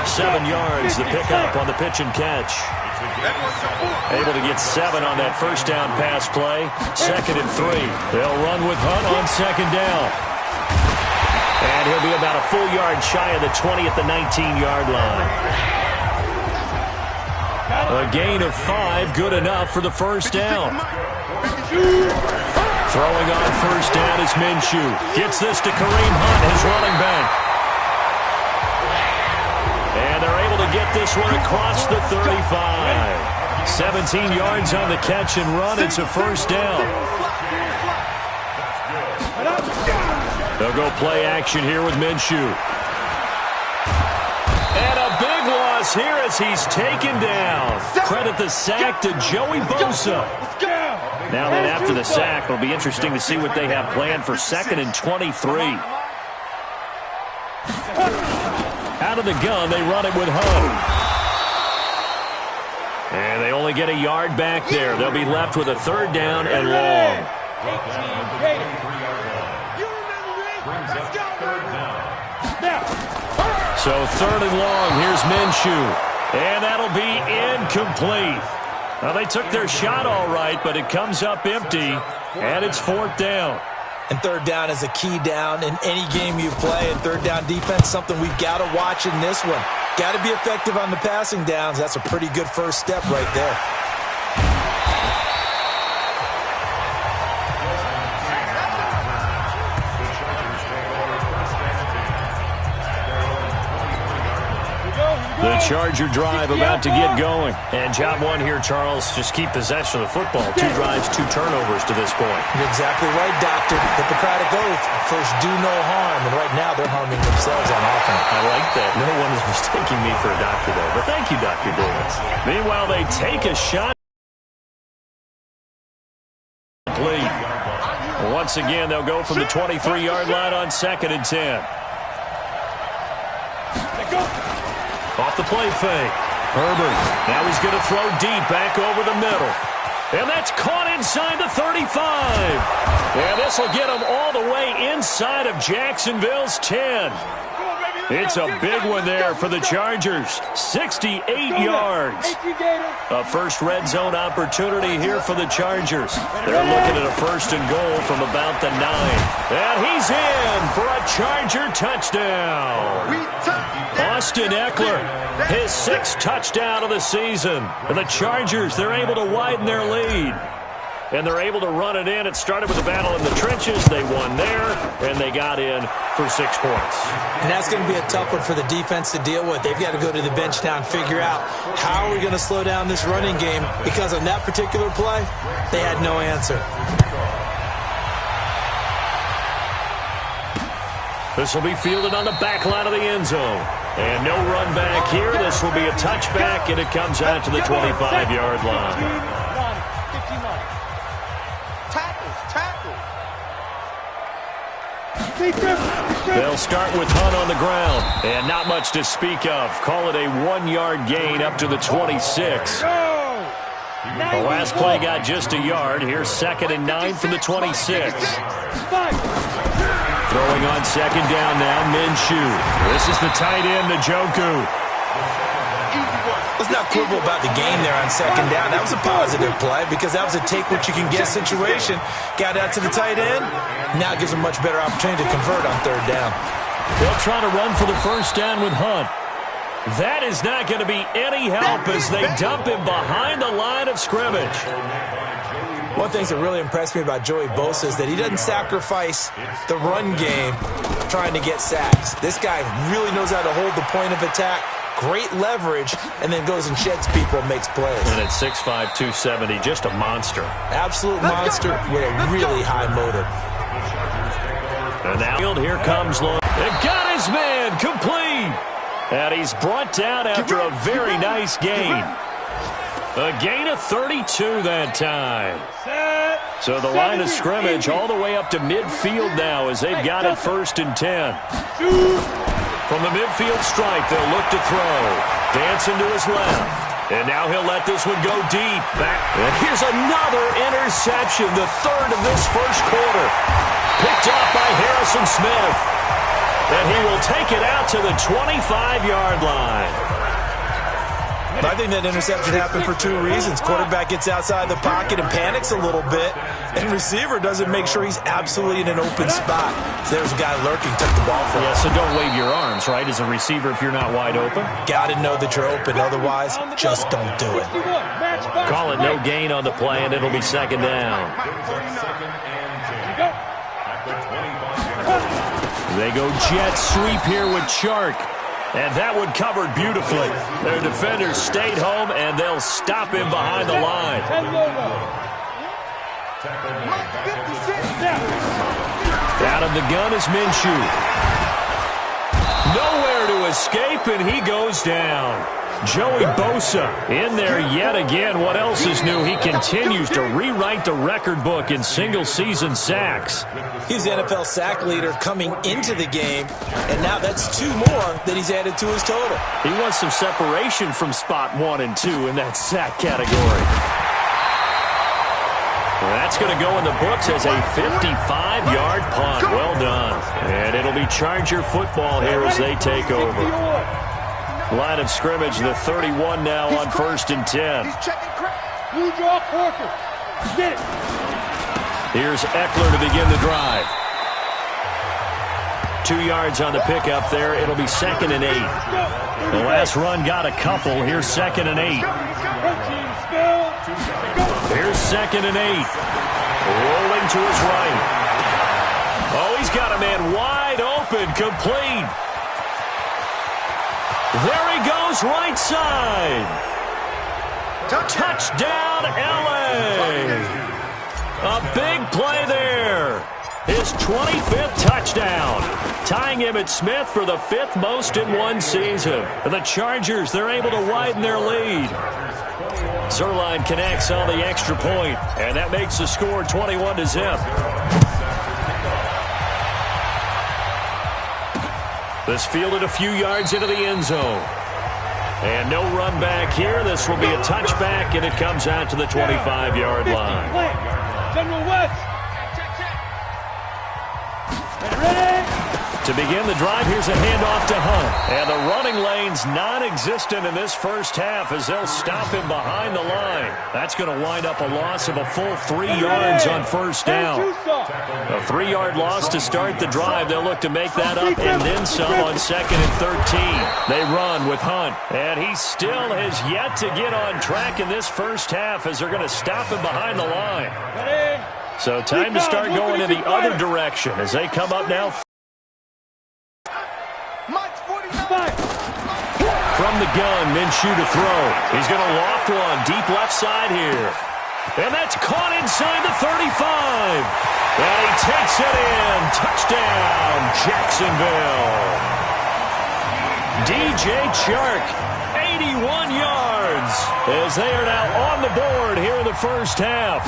7 yards, the pickup on the pitch and catch. Able to get 7 on that first down pass play. 2nd and 3. They'll run with Hunt on 2nd down. And he'll be about a full yard shy of the 20 at the 19-yard line. A gain of 5, good enough for the first down. Throwing on first down is Minshew. Gets this to Kareem Hunt, his running back. And they're able to get this one across the 35. 17 yards on the catch and run. It's a first down. They'll go play action here with Minshew. And a big loss here as he's taken down. Credit the sack to Joey Bosa. Now then, after the sack, it'll be interesting to see what they have planned for 2nd and 23. Out of the gun, they run it with Hunt. And they only get a yard back there. They'll be left with a 3rd down and long. So 3rd and long. Here's Minshew. And that'll be incomplete. Well, they took their shot all right, but it comes up empty, and it's 4th down. And 3rd down is a key down in any game you play. And 3rd down defense, something we've got to watch in this one. Got to be effective on the passing downs. That's a pretty good first step right there. The Charger drive about to get going. And job 1 here, Charles, just keep possession of the football. 2 drives, 2 turnovers to this point. You're exactly right, Doctor. Hippocratic oath. First, do no harm. And right now, they're harming themselves on offense. I like that. No one is mistaking me for a doctor, though. But thank you, Dr. Davis. Meanwhile, they take a shot. Once again, they'll go from the 23-yard line on 2nd and 10. Off the play fake. Herbert. Now he's going to throw deep back over the middle. And that's caught inside the 35. And this will get him all the way inside of Jacksonville's 10. It's a big one there for the Chargers. 68 yards. A first red zone opportunity here for the Chargers. They're looking at a 1st and goal from about the 9. And he's in for a Charger touchdown. Austin Eckler, his 6th touchdown of the season. And the Chargers, they're able to widen their lead. And they're able to run it in. It started with a battle in the trenches. They won there, and they got in for 6 points. And that's going to be a tough one for the defense to deal with. They've got to go to the bench now and figure out how are we going to slow down this running game, because on that particular play, they had no answer. This will be fielded on the back line of the end zone. And no run back here. This will be a touchback, and it comes out to the 25-yard line. They'll start with Hunt on the ground. And not much to speak of. Call it a 1-yard gain up to the 26. The last play got just a yard. Here's 2nd and 9 from the 26. Throwing on 2nd down now, Minshew. This is the tight end, Njoku. Let's not quibble about the game there on 2nd down. That was a positive play because that was a take-what-you-can-get situation. Got out to the tight end. Now it gives them a much better opportunity to convert on 3rd down. They'll try to run for the first down with Hunt. That is not going to be any help as they dump him behind the line of scrimmage. One thing that really impressed me about Joey Bosa is that he doesn't sacrifice the run game trying to get sacks. This guy really knows how to hold the point of attack, great leverage, and then goes and sheds people and makes plays. And at 6'5", 270, just a monster. Absolute monster with a really high motor. And now here comes Long. It got his man complete. And he's brought down after a very nice gain. A gain of 32 that time. So the line of scrimmage all the way up to midfield now as they've got it 1st and 10. From the midfield stripe, they'll look to throw. Dancing to his left. And now he'll let this one go deep. Back. And here's another interception, the 3rd of this 1st quarter. Picked off by Harrison Smith. And he will take it out to the 25-yard line. I think that interception happened for two reasons. Quarterback gets outside the pocket and panics a little bit, and receiver doesn't make sure he's absolutely in an open spot. So there's a guy lurking, took the ball from him. Yeah, so don't wave your arms, right, as a receiver if you're not wide open. Got to know that you're open. Otherwise, just don't do it. Call it no gain on the play, and it'll be second down. They go jet sweep here with Chark. And that one covered beautifully. Their defenders stayed home, and they'll stop him behind the line. Out of the gun is Minshew. Nowhere to escape, and he goes down. Joey Bosa in there yet again. What else is new? He continues to rewrite the record book in single-season sacks. He's the NFL sack leader coming into the game, and now that's two more that he's added to his total. He wants some separation from spot 1 and 2 in that sack category. That's going to go in the books as a 55-yard punt. Well done. And it'll be Charger football here as they take over. Line of scrimmage, the 31 now on 1st and 10. Blue draw Corker. Get it. Here's Eckler to begin the drive. 2 yards on the pickup there. It'll be 2nd and 8. The last run got a couple. Here's 2nd and 8. Here's 2nd and 8. Rolling to his right. Oh, he's got a man wide open, complete. There he goes, right side. Touchdown, L.A. A big play there. His 25th touchdown. Tying him at Smith for the 5th most in one season. And the Chargers, they're able to widen their lead. Zerline connects on the extra point, and that makes the score 21-0. This fielded a few yards into the end zone. And no run back here. This will be a touchback, and it comes out to the 25-yard line. General West. Ready? To begin the drive, here's a handoff to Hunt. And the running lane's non-existent in this first half as they'll stop him behind the line. That's going to wind up a loss of a full 3 yards on first down. A 3-yard loss to start the drive. They'll look to make that up and then some on 2nd and 13. They run with Hunt. And he still has yet to get on track in this first half as they're going to stop him behind the line. So time to start going in the other direction as they come up now. From the gun, Minshew to throw. He's going to loft one deep left side here. And that's caught inside the 35. And he takes it in. Touchdown, Jacksonville. DJ Chark, 81 yards, as they are now on the board here in the first half.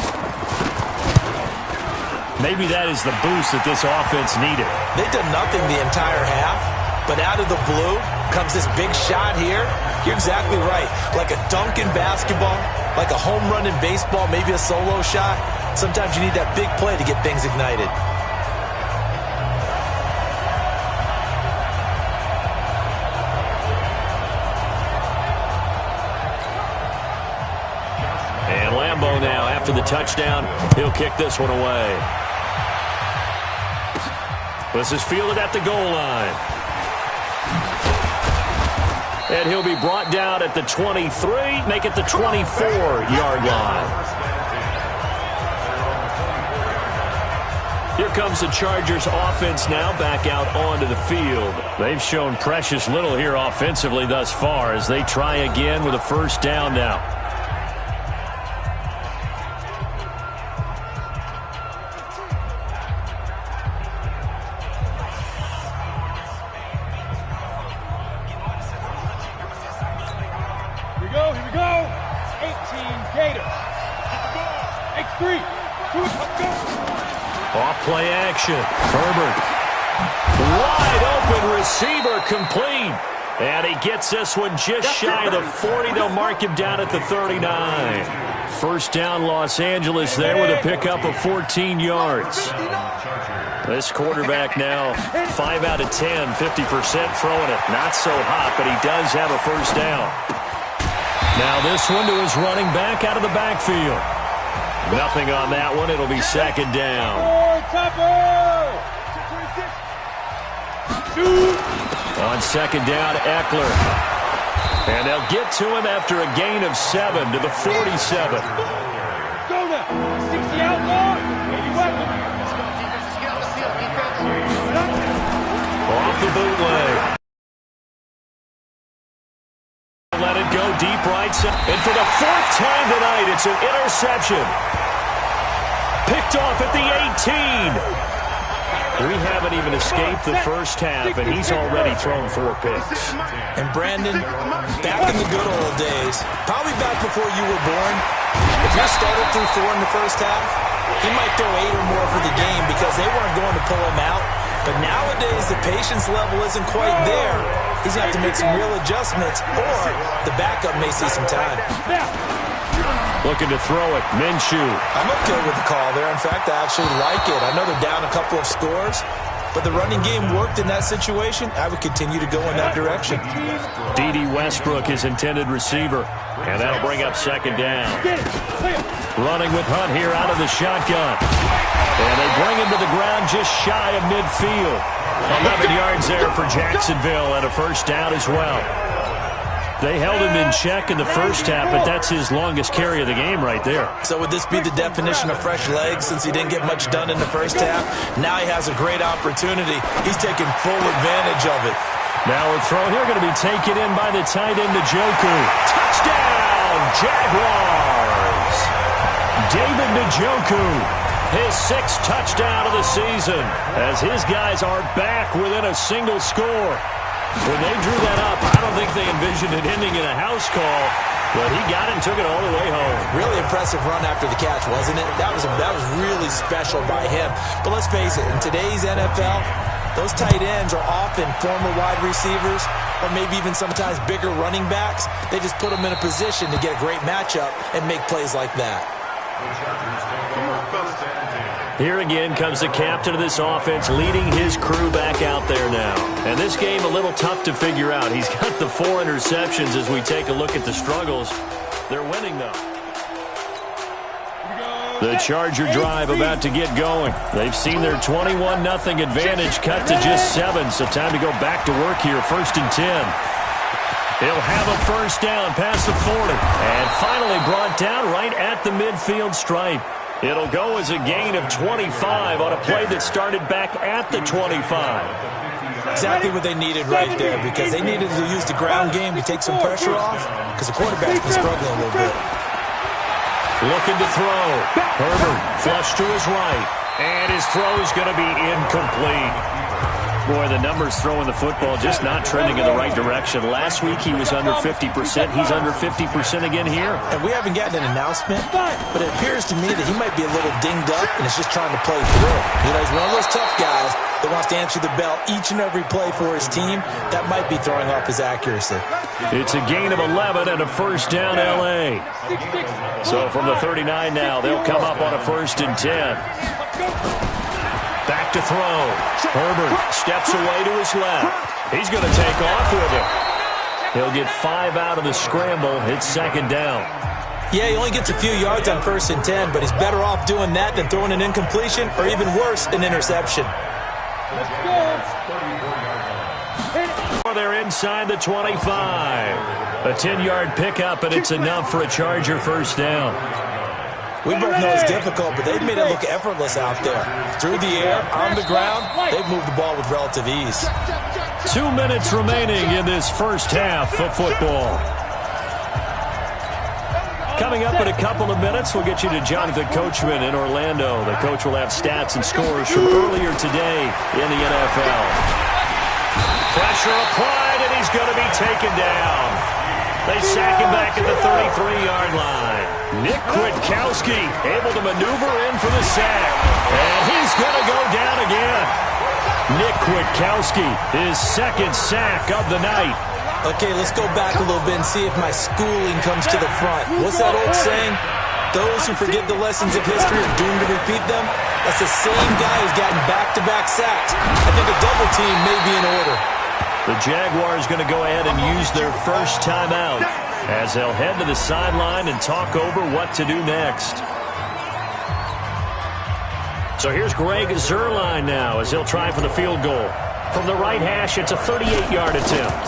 Maybe that is the boost that this offense needed. They've done nothing the entire half, but out of the blue comes this big shot here. You're exactly right. Like a dunk in basketball, like a home run in baseball, maybe a solo shot. Sometimes you need that big play to get things ignited. And Lambeau now, after the touchdown, he'll kick this one away. This is fielded at the goal line. And he'll be brought down at the 23, make it the 24-yard line. Here comes the Chargers offense now back out onto the field. They've shown precious little here offensively thus far as they try again with a first down now. Off-play action. Herbert. Wide open receiver complete. And he gets this one just shy of the 40. They'll mark him down at the 39. First down, Los Angeles there with a pickup of 14 yards. This quarterback now 5 out of 10, 50% throwing it. Not so hot, but he does have a first down. Now this one to his running back out of the backfield. Nothing on that one. It'll be second down. On second down, Eckler. And they'll get to him after a gain of 7 to the 47. Off the bootleg. Let it go deep right side. And for the 4th time tonight, it's an interception. Picked off at the 18. We haven't even escaped the first half, and he's already thrown 4 picks. And Brandon, back in the good old days, probably back before you were born, if you started through 4 in the first half, he might throw 8 or more for the game because they weren't going to pull him out. But nowadays, the patience level isn't quite there. He's going to have to make some real adjustments, or the backup may see some time. Looking to throw it, Minshew. I'm okay with the call there. In fact, I actually like it. I know they're down a couple of scores, but the running game worked in that situation. I would continue to go in that direction. D.D. Westbrook, his intended receiver, and that'll bring up second down. Running with Hunt here out of the shotgun. And they bring him to the ground just shy of midfield. 11 yards there for Jacksonville and a first down as well. They held him in check in the first half, but that's his longest carry of the game right there. So would this be the definition of fresh legs since he didn't get much done in the first half? Now he has a great opportunity. He's taking full advantage of it. Now a throw here going to be taken in by the tight end, Njoku. Touchdown, Jaguars! David Njoku, his 6th touchdown of the season, as his guys are back within a single score. When they drew that up, I don't think they envisioned it ending in a house call, but he got it and took it all the way home. Really impressive run after the catch, wasn't it? That was really special by him. But let's face it, in today's NFL, those tight ends are often former wide receivers or maybe even sometimes bigger running backs. They just put them in a position to get a great matchup and make plays like that. Here again comes the captain of this offense leading his crew back out there now. And this game a little tough to figure out. He's got the 4 interceptions as we take a look at the struggles. They're winning, though. The Charger drive about to get going. They've seen their 21-0 advantage cut to just 7, so time to go back to work here. 1st and 10. He'll have a first down past the 40. And finally brought down right at the midfield stripe. It'll go as a gain of 25 on a play that started back at the 25. Exactly what they needed right there, because they needed to use the ground game to take some pressure off, because the quarterback's been struggling a little bit. Looking to throw. Herbert flush to his right. And his throw is going to be incomplete. Boy, the numbers throwing the football just not trending in the right direction. Last week he was under 50%. He's under 50% again here. And we haven't gotten an announcement, but it appears to me that he might be a little dinged up and is just trying to play through. You know, he's one of those tough guys that wants to answer the bell each and every play for his team. That might be throwing off his accuracy. It's a gain of 11 and a first down L.A. So from the 39 now, they'll come up on a 1st and 10. Back to throw. Herbert steps away to his left. He's going to take off with it. He'll get 5 out of the scramble. It's 2nd down. Yeah, he only gets a few yards on 1st and 10, but he's better off doing that than throwing an incompletion or even worse, an interception. They're inside the 25. A 10-yard pickup, and it's enough for a Charger first down. We both know it's difficult, but they've made it look effortless out there. Through the air, on the ground, they've moved the ball with relative ease. 2 minutes remaining in this first half of football. Coming up in a couple of minutes, we'll get you to Jonathan Coachman in Orlando. The coach will have stats and scores from earlier today in the NFL. Pressure applied, and he's going to be taken down. They sack him back at the 33-yard line. Nick Kwiatkowski able to maneuver in for the sack. And he's going to go down again. Nick Kwiatkowski, his 2nd sack of the night. Okay, let's go back a little bit and see if my schooling comes to the front. What's that old saying? Those who forget the lessons of history are doomed to repeat them. That's the same guy who's gotten back-to-back sacks. I think a double team may be in order. The Jaguars going to go ahead and use their first timeout as they'll head to the sideline and talk over what to do next. So here's Greg Zuerlein now as he'll try for the field goal. From the right hash, it's a 38-yard attempt.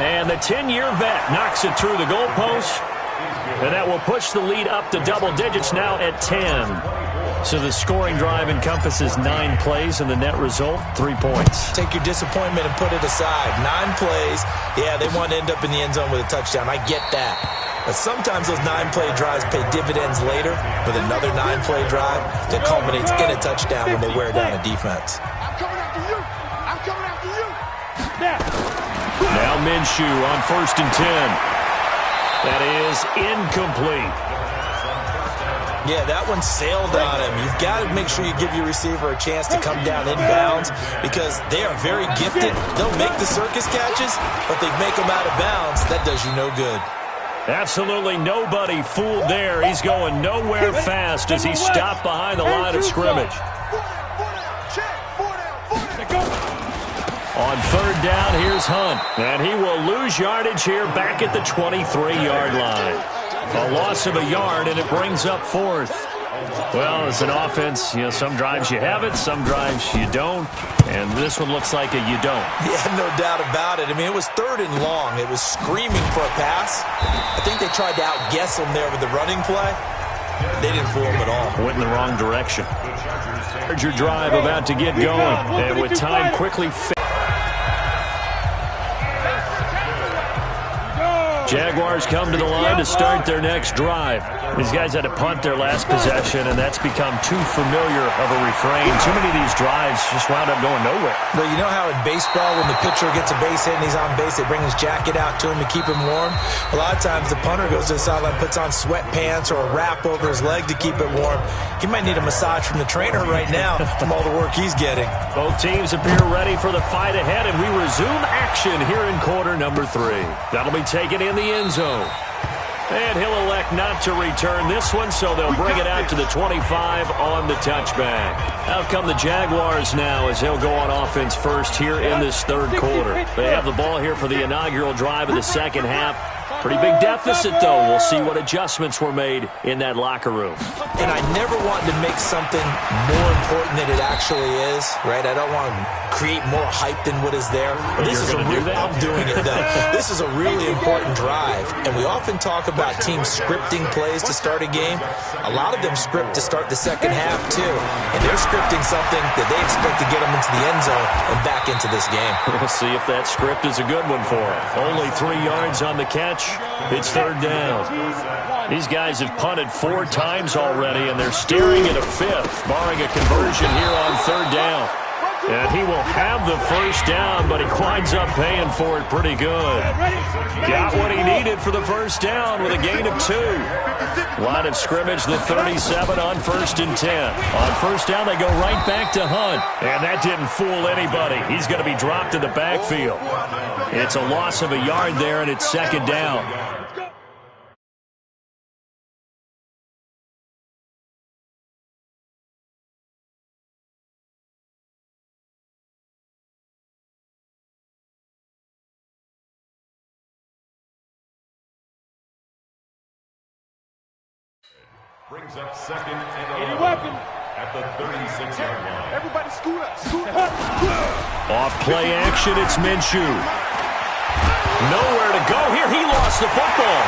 And the 10-year vet knocks it through the goalpost. And that will push the lead up to double digits now at 10. So the scoring drive encompasses 9 plays, and the net result, 3 points. Take your disappointment and put it aside. 9 plays. Yeah, they want to end up in the end zone with a touchdown. I get that. But sometimes those 9-play drives pay dividends later with another 9-play drive that culminates in a touchdown when they wear down a defense. I'm coming after you. I'm coming after you. Now Minshew on 1st and 10. That is incomplete. Yeah, that one sailed on him. You've got to make sure you give your receiver a chance to come down inbounds because they are very gifted. They'll make the circus catches, but they make them out of bounds. That does you no good. Absolutely nobody fooled there. He's going nowhere fast as he stopped behind the line of scrimmage. On 3rd down, here's Hunt. And he will lose yardage here back at the 23-yard line. A loss of a yard, and it brings up 4th. Well, as an offense, you know, some drives you have it, some drives you don't. And this one looks like a you don't. Yeah, no doubt about it. I mean, it was 3rd and long. It was screaming for a pass. I think they tried to outguess him there with the running play. They didn't fool him at all. Went in the wrong direction. Your drive about to get going. And with time quickly... Jaguars come to the line to start their next drive. These guys had to punt their last possession, and that's become too familiar of a refrain. Too many of these drives just wound up going nowhere. Well, you know how in baseball, when the pitcher gets a base hit and he's on base, they bring his jacket out to him to keep him warm? A lot of times the punter goes to the sideline, puts on sweatpants or a wrap over his leg to keep it warm. He might need a massage from the trainer right now from all the work he's getting. Both teams appear ready for the fight ahead, and we resume action here in quarter number 3. That'll be taken in the end zone. And he'll elect not to return this one, so they'll bring it out to the 25 on the touchback. Out come the Jaguars now as they'll go on offense first here in this 3rd quarter. They have the ball here for the inaugural drive of the 2nd half. Pretty big deficit, though. We'll see what adjustments were made in that locker room. And I never want to make something more important than it actually is, right? I don't want to create more hype than what is there. But this is I'm doing it, though. This is a really important drive. And we often talk about teams scripting plays to start a game. A lot of them script to start the 2nd half, too. And they're scripting something that they expect to get them into the end zone and back into this game. We'll see if that script is a good one for them. Only 3 yards on the catch. It's 3rd down. These guys have punted 4 times already, and they're staring at a 5th, barring a conversion here on 3rd down. And he will have the first down, but he winds up paying for it pretty good. Got what he needed for the first down with a gain of 2. Line of scrimmage, the 37 on 1st and 10. On 1st down, they go right back to Hunt. And that didn't fool anybody. He's going to be dropped in the backfield. It's a loss of a yard there, and it's 2nd down. Brings up 2nd and 11 weapon at the 36-yard line. Everybody scoot up, scoot up. Off play action, it's Minshew. Nowhere to go here. He lost the football.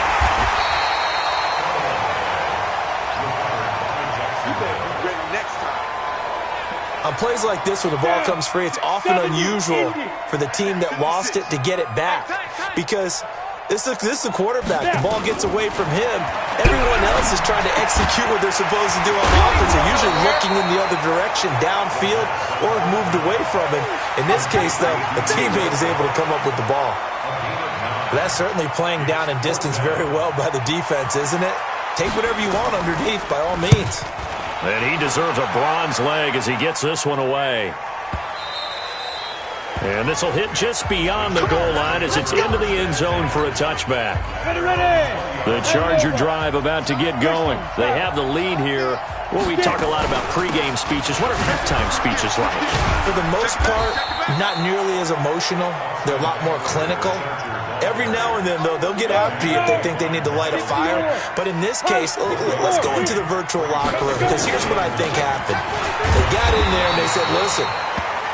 On plays like this where the ball comes free, it's often unusual for the team that lost it to get it back because this is the quarterback. The ball gets away from him. Everyone else is trying to execute what they're supposed to do on offense. They're usually looking in the other direction, downfield, or have moved away from him. In this case, though, a teammate is able to come up with the ball. That's certainly playing down in distance very well by the defense, isn't it? Take whatever you want underneath, by all means. And he deserves a bronze leg as he gets this one away. And this will hit just beyond the goal line as it's into the end zone for a touchback. The Charger drive about to get going. They have the lead here. Well, we talk a lot about pregame speeches. What are halftime speeches like? For the most part, not nearly as emotional. They're a lot more clinical. Every now and then, though, they'll get after you if they think they need to light a fire. But in this case, let's go into the virtual locker room, because here's what I think happened. They got in there and they said, listen,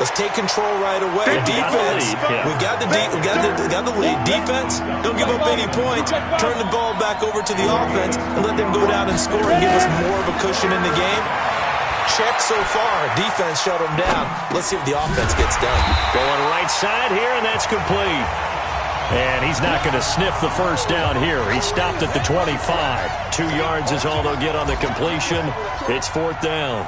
let's take control right away. Defense, we got the lead. Defense, don't give up any points. Turn the ball back over to the offense and let them go down and score and give us more of a cushion in the game. Check so far. Defense shut them down. Let's see if the offense gets done. Going right side here, and that's complete. And he's not going to sniff the first down here. He stopped at the 25. 2 yards is all they'll get on the completion. It's 4th down.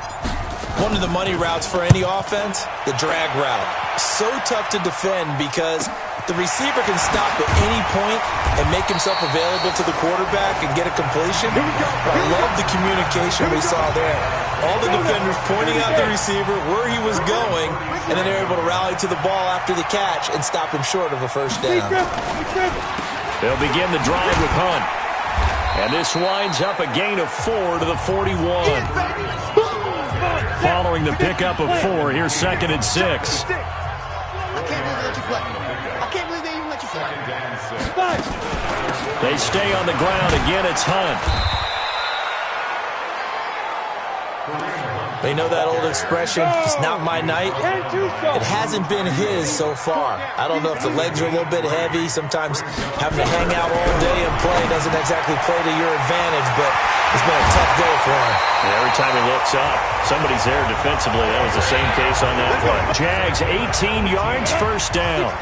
One of the money routes for any offense, the drag route. So tough to defend because the receiver can stop at any point and make himself available to the quarterback and get a completion. I love the communication we saw there. All the defenders pointing out the receiver, where he was going, and then they're able to rally to the ball after the catch and stop him short of a first down. They'll begin the drive with Hunt. And this winds up a gain of 4 to the 41. Following the pickup of 4, here's 2nd and 6. I can't believe they let you play. I can't believe they even let you play. They stay on the ground. Again, it's Hunt. They know that old expression, it's not my night. It hasn't been his so far. I don't know if the legs are a little bit heavy. Sometimes having to hang out all day and play doesn't exactly play to your advantage, but it's been a tough go for him. Yeah, every time he looks up, somebody's there defensively. That was the same case on that play. Jags 18 yards, first down.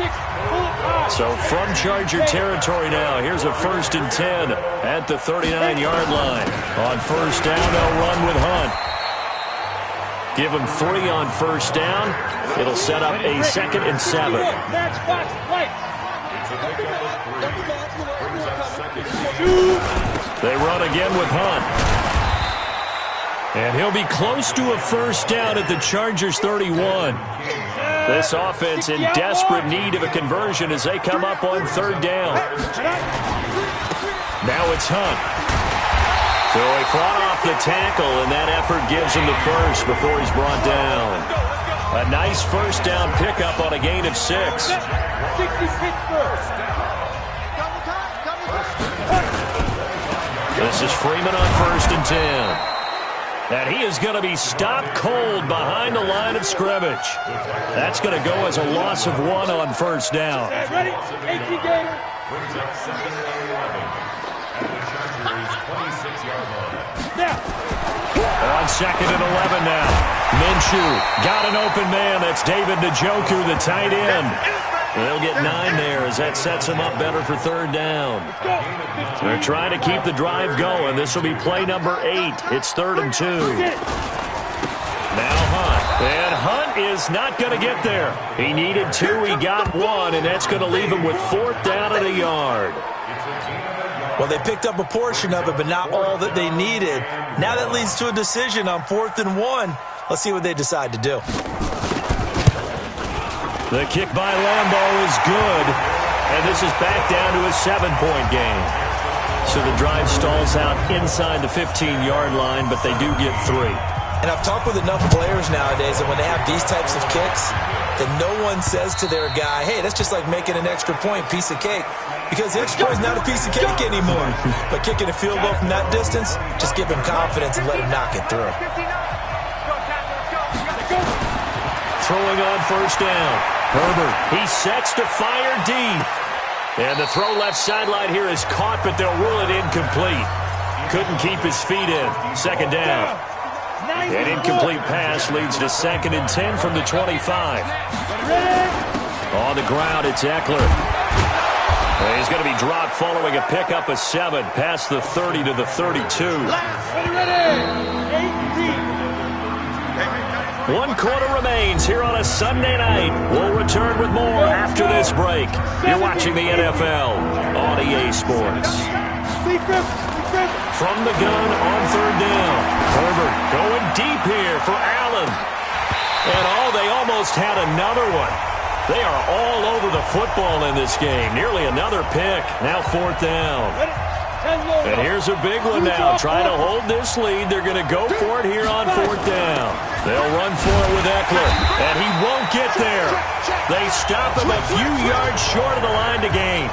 So from Charger territory now, here's a 1st and 10 at the 39-yard line. On first down, they'll run with Hunt. Give him 3 on first down. It'll set up a 2nd and 7. They run again with Hunt. And he'll be close to a first down at the Chargers 31. This offense in desperate need of a conversion as they come up on 3rd down. Now it's Hunt. So he fought off the tackle, and that effort gives him the first before he's brought down. A nice first down pickup on a gain of 6. This is Freeman on 1st and 10. And he is going to be stopped cold behind the line of scrimmage. That's going to go as a loss of 1 on first down. Ready? 18 Gator. Brings up 2nd and 11. On 2nd and 11 now. Minshew got an open man. That's David Njoku, the tight end. They'll get 9 there as that sets him up better for 3rd down. They're trying to keep the drive going. This will be play number 8. It's 3rd and 2. Now Hunt. And Hunt is not going to get there. He needed 2. He got 1, and that's going to leave him with 4th down and a yard. Well, they picked up a portion of it, but not all that they needed. Now that leads to a decision on 4th and 1. Let's see what they decide to do. The kick by Lambo is good, and this is back down to a 7-point game. So the drive stalls out inside the 15-yard line, but they do get 3. And I've talked with enough players nowadays that when they have these types of kicks, that no one says to their guy, hey, that's just like making an extra point, piece of cake. Because the extra point is not a piece of cake anymore. But kicking a field goal from that distance, just give him confidence and let him knock it through. Throwing on first down. Herbert, he sets to fire deep. And the throw left sideline here is caught, but they'll rule it incomplete. Couldn't keep his feet in. 2nd down. An incomplete pass leads to 2nd and 10 from the 25. On the ground, it's Eckler. He's going to be dropped following a pickup of 7 past the 30 to the 32. One quarter remains here on a Sunday night. We'll return with more after this break. You're watching the NFL on EA Sports. From the gun on 3rd down. Herbert going deep here for Allen. And they almost had another one. They are all over the football in this game. Nearly another pick. Now 4th down. And here's a big one now. Trying to hold this lead. They're going to go for it here on 4th down. They'll run for it with Eckler. And he won't get there. They stop him a few yards short of the line to gain.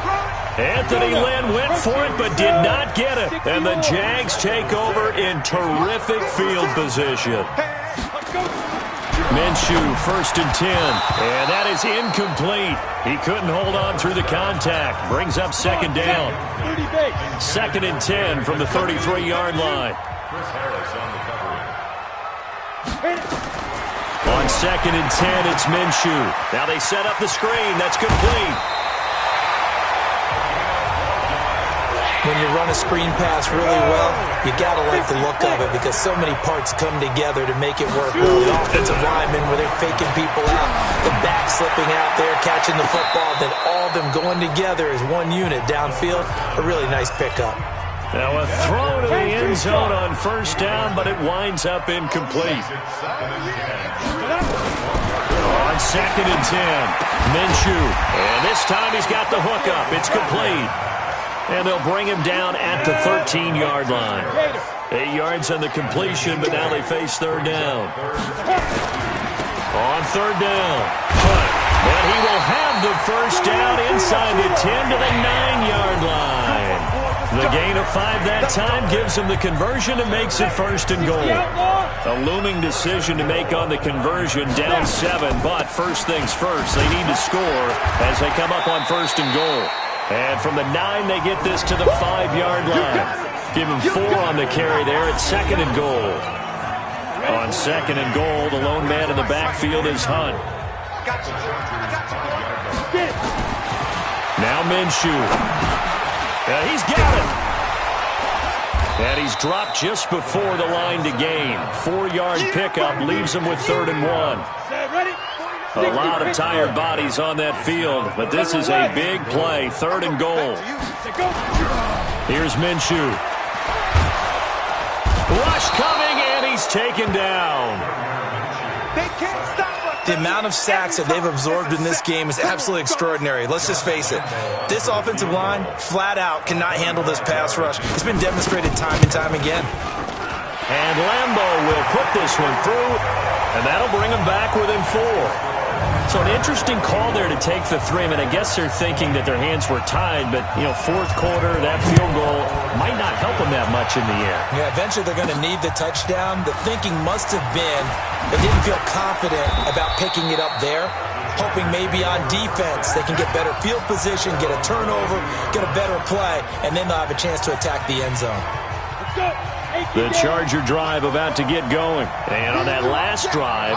Anthony Lynn went for it but did not get it. And the Jags take over in terrific field position. Minshew, 1st and 10. And that is incomplete. He couldn't hold on through the contact. Brings up 2nd down. 2nd and 10 from the 33-yard line. On 2nd and 10, it's Minshew. Now they set up the screen. That's complete. When you run a screen pass really well, you got to like the look of it because so many parts come together to make it work well. The offensive linemen, where they're faking people out, the back slipping out there, catching the football, then all of them going together as one unit downfield. A really nice pickup. Now a throw to the end zone on 1st down, but it winds up incomplete. On 2nd and 10, Minshew. And this time he's got the hookup. It's complete. And they'll bring him down at the 13-yard line. 8 yards on the completion, but now they face 3rd down. On 3rd down, Hunt. And he will have the 1st down inside the 10 to the 9-yard line. The gain of 5 that time gives him the conversion and makes it 1st and goal. A looming decision to make on the conversion, down 7, but first things first, they need to score as they come up on 1st and goal. And from the 9, they get this to the 5-yard line. Give him 4 on the carry there at 2nd and goal. On 2nd and goal, the lone man in the backfield is Hunt. Now Minshew. He's got it. And he's dropped just before the line to gain. 4-yard pickup leaves him with 3rd and 1. A lot of tired bodies on that field, but this is a big play. 3rd and goal. Here's Minshew. Rush coming, and he's taken down. The amount of sacks that they've absorbed in this game is absolutely extraordinary. Let's just face it. This offensive line, flat out, cannot handle this pass rush. It's been demonstrated time and time again. And Lambeau will put this one through, and that'll bring him back within 4. So an interesting call there to take the 3. I mean, I guess they're thinking that their hands were tied, but, 4th quarter, that field goal might not help them that much in the air. Yeah, eventually they're going to need the touchdown. The thinking must have been they didn't feel confident about picking it up there, hoping maybe on defense they can get better field position, get a turnover, get a better play, and then they'll have a chance to attack the end zone. The Charger drive about to get going. And on that last drive,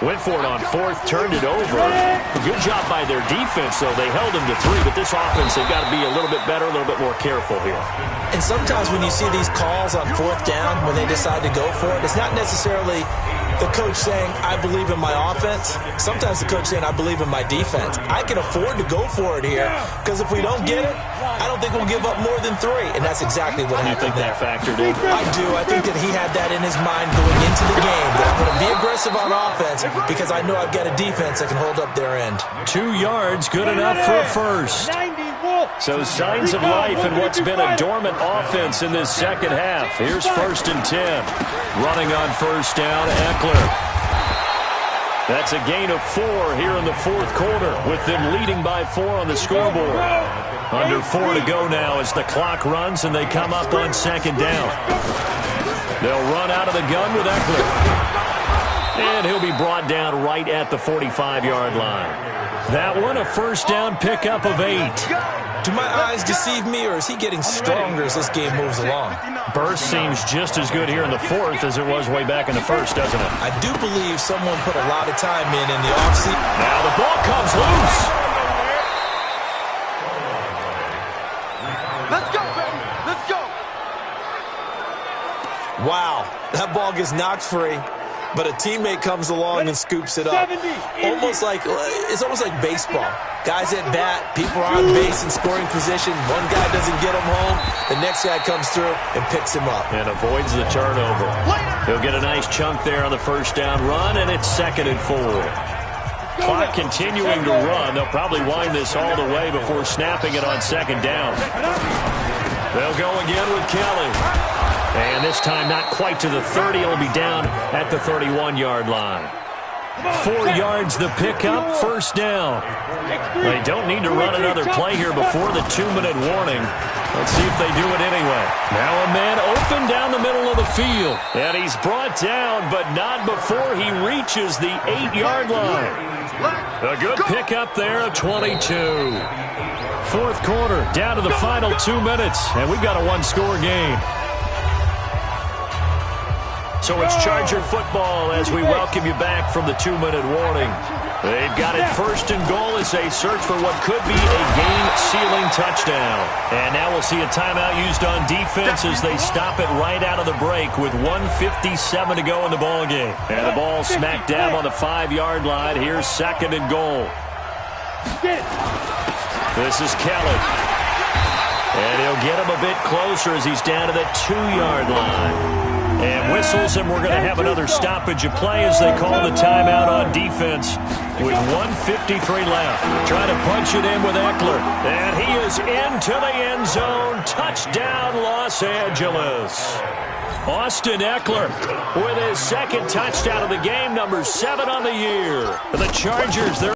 went for it on 4th, turned it over. A good job by their defense, though. They held them to 3, but this offense, they've got to be a little bit better, a little bit more careful here. And sometimes when you see these calls on 4th down, when they decide to go for it, it's not necessarily the coach saying, I believe in my offense. Sometimes the coach saying, I believe in my defense. I can afford to go for it here because if we don't get it, I don't think we'll give up more than 3. And that's exactly what happened there. You think that factored in? I do. I think that he had that in his mind going into the game, that I'm going to be aggressive on offense because I know I've got a defense that can hold up their end. 2 yards, good enough for a first. So signs of life in what's been a dormant offense in this second half. Here's 1st and 10. Running on 1st down, Eckler. That's a gain of 4 here in the 4th quarter, with them leading by 4 on the scoreboard. Under 4 to go now as the clock runs and they come up on 2nd down. They'll run out of the gun with Eckler. And he'll be brought down right at the 45-yard line. That one, a 1st down pickup of 8. Do my eyes deceive me, or is he getting stronger as this game moves along? Burst seems just as good here in the 4th as it was way back in the 1st, doesn't it? I do believe someone put a lot of time in the offseason. Now the ball comes loose. Let's go, baby. Let's go. Wow, that ball gets knocked free, but a teammate comes along and scoops it up. It's almost like baseball. Guys at bat, people are on base in scoring position. One guy doesn't get him home. The next guy comes through and picks him up. And avoids the turnover. He'll get a nice chunk there on the 1st down run, and it's 2nd and 4. Clock continuing to run. They'll probably wind this all the way before snapping it on second down. They'll go again with Kelly. And this time not quite to the 30. It'll be down at the 31-yard line. 4 yards the pickup, first down. They don't need to run another play here before the 2-minute warning. Let's see if they do it anyway. Now a man open down the middle of the field. And he's brought down, but not before he reaches the 8-yard line. A good pickup there of 22. Fourth quarter, down to the final 2 minutes. And we've got a one-score game. So it's Charger football as we welcome you back from the 2-minute warning. They've got it first and goal as they search for what could be a game-sealing touchdown. And now we'll see a timeout used on defense as they stop it right out of the break with 1:57 to go in the ballgame. And the ball smack dab on the 5-yard line. Here's second and goal. This is Kelly. And he'll get him a bit closer as he's down to the 2-yard line. And whistles, and we're going to have another stoppage of play as they call the timeout on defense with 1:53 left. Trying to punch it in with Eckler. And he is into the end zone. Touchdown, Los Angeles. Austin Eckler with his second touchdown of the game, number 7 on the year. The Chargers, they're